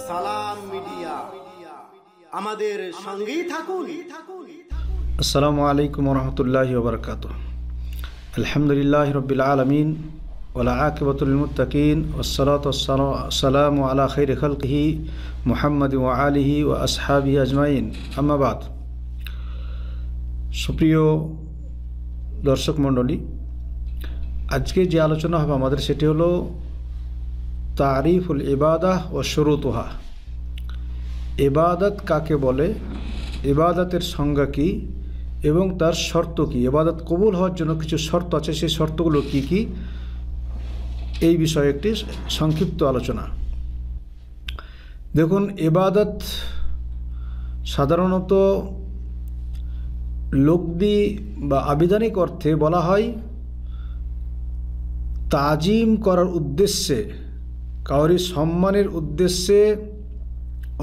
সালাম মিডিয়া আমাদের সঙ্গেই থাকুন। আসসালামু আলাইকুম ওরহমতুল্লাহি ওবরকাতুহ। আলহামদুলিল্লাহি রাব্বিল আলামিন ওয়ালা আকিবাতুল মুত্তাকিন ওয়াসসালাতু ওয়াসসালামু আলা খাইরি খালকিহি মুহাম্মাদিন ওয়া আলিহি ওয়া আসহাবিহি আজমাইন, আম্মা বাদ। সুপ্রিয় দর্শক মণ্ডলী, আজকে যে আলোচনা হবে আমাদের সেটি হলো তারিফুল ইবাদাহ ও শুরুতুহা। ইবাদত কাকে বলে, ইবাদতের সংজ্ঞা কী এবং তার শর্ত কী, ইবাদত কবুল হওয়ার জন্য কিছু শর্ত আছে, সেই শর্তগুলো কী কী, এই বিষয়ে একটি সংক্ষিপ্ত আলোচনা। দেখুন, ইবাদত সাধারণত লফজি বা আবিধানিক অর্থে বলা হয় তাজিম করার উদ্দেশ্যে, কাউরি সম্মানের উদ্দেশ্যে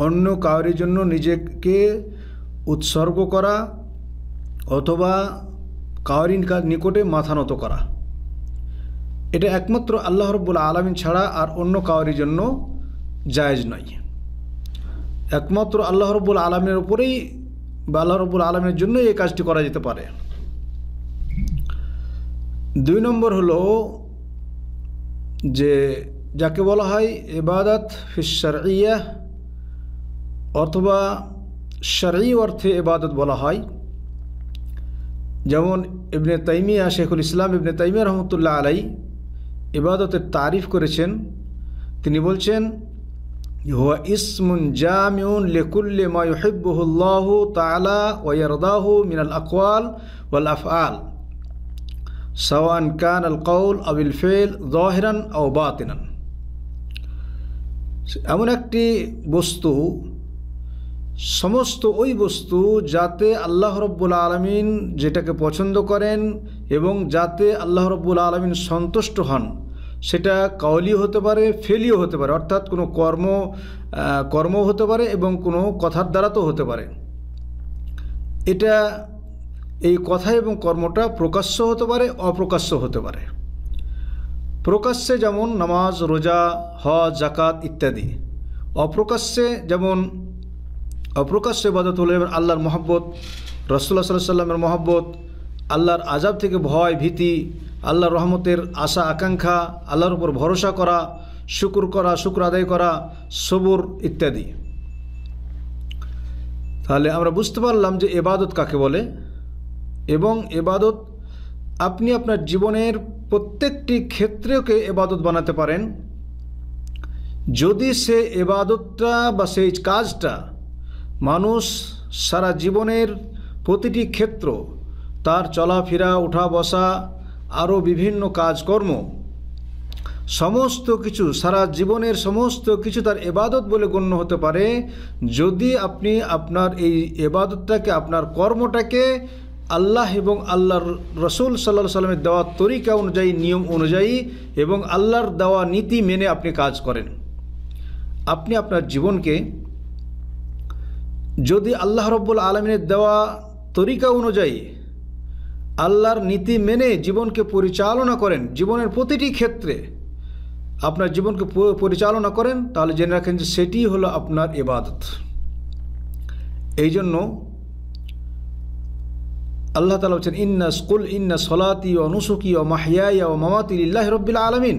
অন্য কাউরির জন্য নিজেকে উৎসর্গ করা অথবা কাউরির নিকটে মাথা নত করা। এটা একমাত্র আল্লাহ রাব্বুল আলামিন ছাড়া আর অন্য কাউরির জন্য জায়েজ নয়। একমাত্র আল্লাহ রাব্বুল আলামিনের উপরেই বা আল্লাহ রাব্বুল আলামিনের জন্যই এই কাজটি করা যেতে পারে। 2 নম্বর হলো যে যাকে বলা হয় ইবাদত ফিশ শারঈয়া, অথবা শারঈ অর্থে ইবাদত বলা হয়। যেমন ইবনে তাইমিয়া, শেখুল ইসলাম ইবনে তাইমিয়া রহমতুল্লাহ আলাই ইবাদতের তারিফ করেছেন। তিনি বলছেন, হুয়া ইসমুন জামিউন লিকুল্লি মা ইউহিব্বুহুল্লাহু তাআলা ওয়া ইয়ারদাহু মিনাল আকওয়াল ওয়াল আফআল সাওয়ান কান আল কওল আও আল ফিল যাহিরান আও বাতিনান। এমন একটি বস্তু, সমস্ত ওই বস্তু যাতে আল্লাহ রাব্বুল আলামিন যেটাকে পছন্দ করেন এবং যাতে আল্লাহ রাব্বুল আলামিন সন্তুষ্ট হন, সেটা কাওলি হতে পারে, ফেলিও হতে পারে, অর্থাৎ কোনো কর্ম হতে পারে এবং কোনো কথার দ্বারাতেও হতে পারে। এটা এই কথা এবং কর্মটা প্রকাশ্য হতে পারে, অপ্রকাশ্য হতে পারে। প্রকাশ্যে যেমন নামাজ, রোজা, হজ, যাকাত ইত্যাদি। অপ্রকাশ্যে যেমন অপ্রকাশ্য ইবাদত হলো আল্লাহর মহব্বত, রাসূলুল্লাহ সাল্লাল্লাহু আলাইহি ওয়াসাল্লামের মহব্বত, আল্লাহর আযাব থেকে ভয় ভীতি, আল্লাহর রহমতের আশা আকাঙ্ক্ষা, আল্লাহর উপর ভরসা করা, শুকর আদায় করা, সবর ইত্যাদি। তাহলে আমরা বুঝতে পারলাম যে ইবাদত কাকে বলে। এবং ইবাদত আপনি আপনার জীবনের প্রত্যেকটি ক্ষেত্রেকে ইবাদত বানাতে পারেন যদি সে ইবাদতটা বা সেই কাজটা মানুষ সারা জীবনের প্রতিটি ক্ষেত্র, তার চলাফেরা, ওঠা বসা, আরও বিভিন্ন কাজকর্ম, সমস্ত কিছু, সারা জীবনের সমস্ত কিছু তার ইবাদত বলে গণ্য হতে পারে যদি আপনি আপনার এই ইবাদতটাকে, আপনার কর্মটাকে আল্লাহ এবং আল্লাহর রসুল সাল্লাল্লাহু আলাইহি সাল্লামের দেওয়া তরিকা অনুযায়ী, নিয়ম অনুযায়ী এবং আল্লাহর দেওয়া নীতি মেনে আপনি কাজ করেন। আপনি আপনার জীবনকে যদি আল্লাহ রাব্বুল আলামিনের দেওয়া তরিকা অনুযায়ী, আল্লাহর নীতি মেনে জীবনকে পরিচালনা করেন, জীবনের প্রতিটি ক্ষেত্রে আপনার জীবনকে পরিচালনা করেন, তাহলে জেনে রাখেন যে সেটি হলো আপনার ইবাদত। এই জন্য আল্লাহ তাআলা বলেছেন, ইন্না সলাতি ওয়া নুসুকি ওয়া মাহইয়ায়া ওয়া মামাতি লিল্লাহি রাব্বিল আলামিন।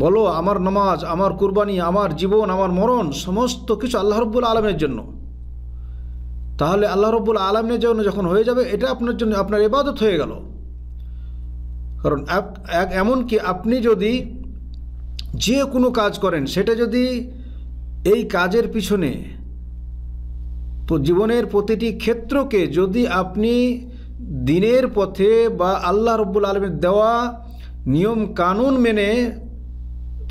বলো, আমার নামাজ, আমার কুরবানি, আমার জীবন, আমার মরণ সমস্ত কিছু আল্লাহ রাব্বুল আলামিনের জন্য। তাহলে আল্লাহ রাব্বুল আলামিনের জন্য যখন হয়ে যাবে, এটা আপনার জন্য আপনার ইবাদত হয়ে গেল। কারণ এমনকি আপনি যদি যে কোনো কাজ করেন, সেটা যদি এই কাজের পিছনে জীবনের প্রতিটি ক্ষেত্রকে যদি আপনি দিনের পথে বা আল্লাহ রাব্বুল আলামিনের দেওয়া নিয়ম কানুন মেনে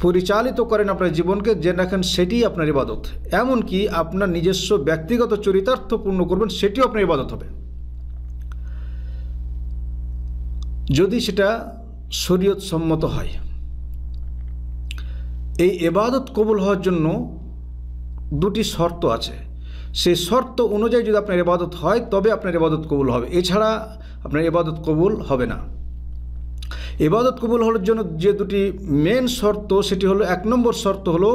পরিচালিত করেন আপনার জীবনকে, জেনে রাখেন সেটিই আপনার ইবাদত। এমনকি আপনার নিজস্ব ব্যক্তিগত চরিতার্থ পূর্ণ করবেন, সেটিও আপনার ইবাদত হবে, যদি সেটা শরীয়ত সম্মত হয়। এই ইবাদত কবুল হওয়ার জন্য 2টি শর্ত আছে। সেই শর্ত অনুযায়ী যদি আপনার ইবাদত হয়, তবে আপনার ইবাদত কবুল হবে, এছাড়া আপনার ইবাদত কবুল হবে না। ইবাদত কবুল হওয়ার জন্য যে দুটি মেন শর্ত, সেটি হলো 1 নম্বর শর্ত হলো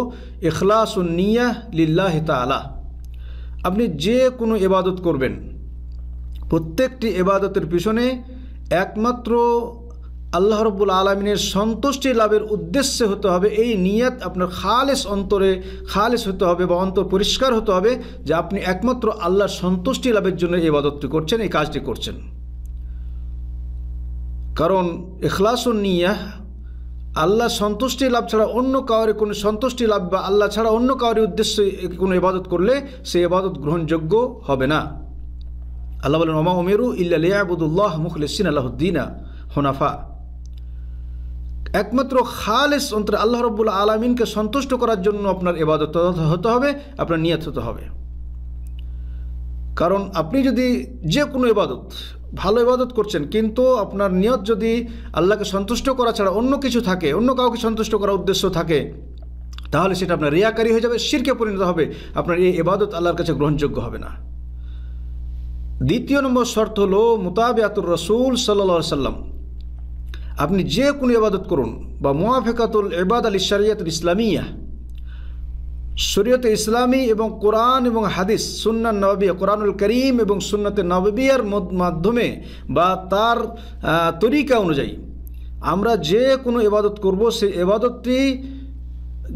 ইখলাসুন নিয়াহ লিল্লাহি তাআলা। আপনি যে কোনো ইবাদত করবেন, প্রত্যেকটি ইবাদতের পিছনে একমাত্র আল্লাহ রাব্বুল আলামিনের সন্তুষ্টি লাভের উদ্দেশ্যে হতে হবে। এই নিয়ত আপনার খালেস অন্তরে খালেস হতে হবে বা অন্তর পরিষ্কার হতে হবে যে আপনি একমাত্র আল্লাহর সন্তুষ্টি লাভের জন্য এই ইবাদতটি করছেন, এই কাজটি করছেন। কারণ ইখলাসুন নিয়াহ, আল্লাহ সন্তুষ্টি লাভ ছাড়া অন্য কাউরে কোনো সন্তুষ্টি লাভ বা আল্লাহ ছাড়া অন্য কাউরে উদ্দেশ্যে কোনো ইবাদত করলে সেই ইবাদত গ্রহণযোগ্য হবে না। আল্লাহ বলেন ওমা উমিরু ইল্লা লিয়াবুদুল্লাহ মুখলিসিনা লাহুদ্দিনা হুনাফা। একমাত্র খালেস অন্তরে আল্লাহ রাব্বুল আলামিনকে সন্তুষ্ট করার জন্য আপনার ইবাদত হতে হবে, আপনার নিয়ত হতে হবে। কারণ আপনি যদি যে কোনো ইবাদত, ভালো ইবাদত করছেন, কিন্তু আপনার নিয়ত যদি আল্লাহকে সন্তুষ্ট করা ছাড়া অন্য কিছু থাকে, অন্য কাউকে সন্তুষ্ট করার উদ্দেশ্য থাকে, তাহলে সেটা আপনার রিয়াকারী হয়ে যাবে, শিরকে পরিণত হবে, আপনার এই ইবাদত আল্লাহর কাছে গ্রহণযোগ্য হবে না। দ্বিতীয় নম্বর শর্ত হলো মুতাবিআতুর রাসূল সাল্লাল্লাহু আলাইহি সাল্লাম। আপনি যে কোনো ইবাদত করুন বা মুওয়াফাকাতুল ইবাদা লিশ-শরিয়াতুল ইসলামিয়া, শরীয়তে ইসলামী এবং কোরআন এবং হাদিস, সুন্নাহ নববী, কোরআনুল করিম এবং সুন্নতে নববিয়ার মাধ্যমে বা তার তরিকা অনুযায়ী আমরা যে কোনো ইবাদত করব, সেই ইবাদতটি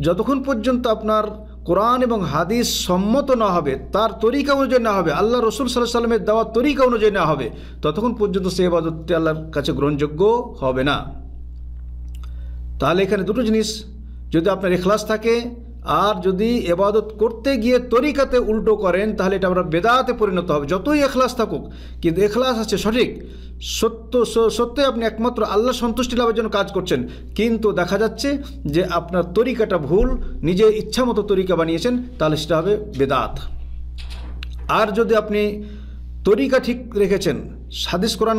যতক্ষণ পর্যন্ত আপনার কোরআন এবং হাদিস সম্মত না হবে, তার তরিকা অনুযায়ী না হবে, আল্লাহ রসুল সাল্লাল্লাহু আলাইহি সাল্লামের দেওয়া তরিকা অনুযায়ী না হবে, ততক্ষণ পর্যন্ত সেই ইবাদতটি আল্লাহর কাছে গ্রহণযোগ্য হবে না। তাহলে এখানে দুটো জিনিস, যদি আপনার ইখলাস থাকে আর যদি ইবাদত করতে গিয়ে তরিকাতে উল্টো করেন, তাহলে এটা আমরা বেদাতে পরিণত হবে। যতই ইখলাস থাকুক, কিন্তু ইখলাস আছে সঠিক, সত্যি আপনি একমাত্র আল্লাহ সন্তুষ্টি লাভের জন্য কাজ করছেন, কিন্তু দেখা যাচ্ছে যে আপনার তরিকাটা ভুল, নিজে ইচ্ছা মতো তরিকা বানিয়েছেন, তাহলে সেটা হবে বেদাত। আর যদি আপনি তরিকা ঠিক রেখেছেন, হাদিস কোরআন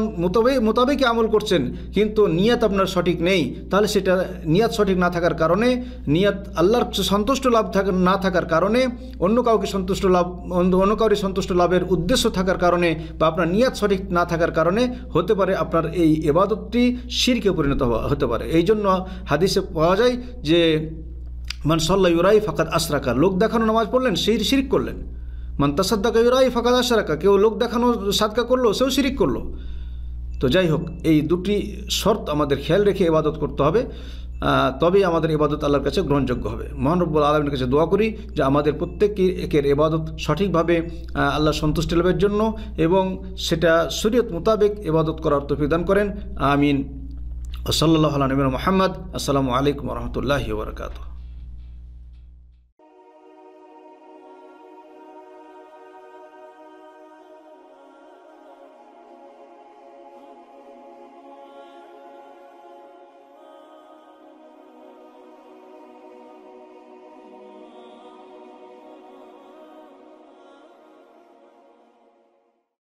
মোতাবেক আমল করছেন, কিন্তু নিয়ত আপনার সঠিক নেই, তাহলে সেটা নিয়ত সঠিক না থাকার কারণে, নিয়ত আল্লাহর সন্তুষ্ট লাভ না থাকার কারণে, অন্য কাউকে সন্তুষ্ট লাভের উদ্দেশ্য থাকার কারণে, বা আপনার নিয়ত সঠিক না থাকার কারণে হতে পারে আপনার এই ইবাদতটি শিরকে পরিণত হতে পারে। এই জন্য হাদিসে পাওয়া যায় যে মান সাল্লা ইউরাই ফাকাদ আশরাকা, লোক দেখানো নামাজ পড়লেন, সেই শিরক করলেন। মান তাসাদ্দাকা ইউরাই ফাকাদ আশরাকা, কেউ লোক দেখানো সাদকা করলো, সেও শিরিক করলো। তো যাই হোক, এই দুটি শর্ত আমাদের খেয়াল রেখে ইবাদত করতে হবে, তবেই আমাদের ইবাদত আল্লাহর কাছে গ্রহণযোগ্য হবে। মহান রব্বুল আলামিনের কাছে দোয়া করি যে আমাদের প্রত্যেকের ইবাদত সঠিকভাবে আল্লাহ সন্তুষ্টি লাভের জন্য এবং সেটা শরীয়ত মোতাবেক ইবাদত করার তৌফিক দান করেন। আমিন। সাল্লাল্লাহু আলা নবিয়িনা মুহাম্মদ। আসসালামু আলাইকুম ওয়া রাহমাতুল্লাহি ওয়া বারাকাতুহু।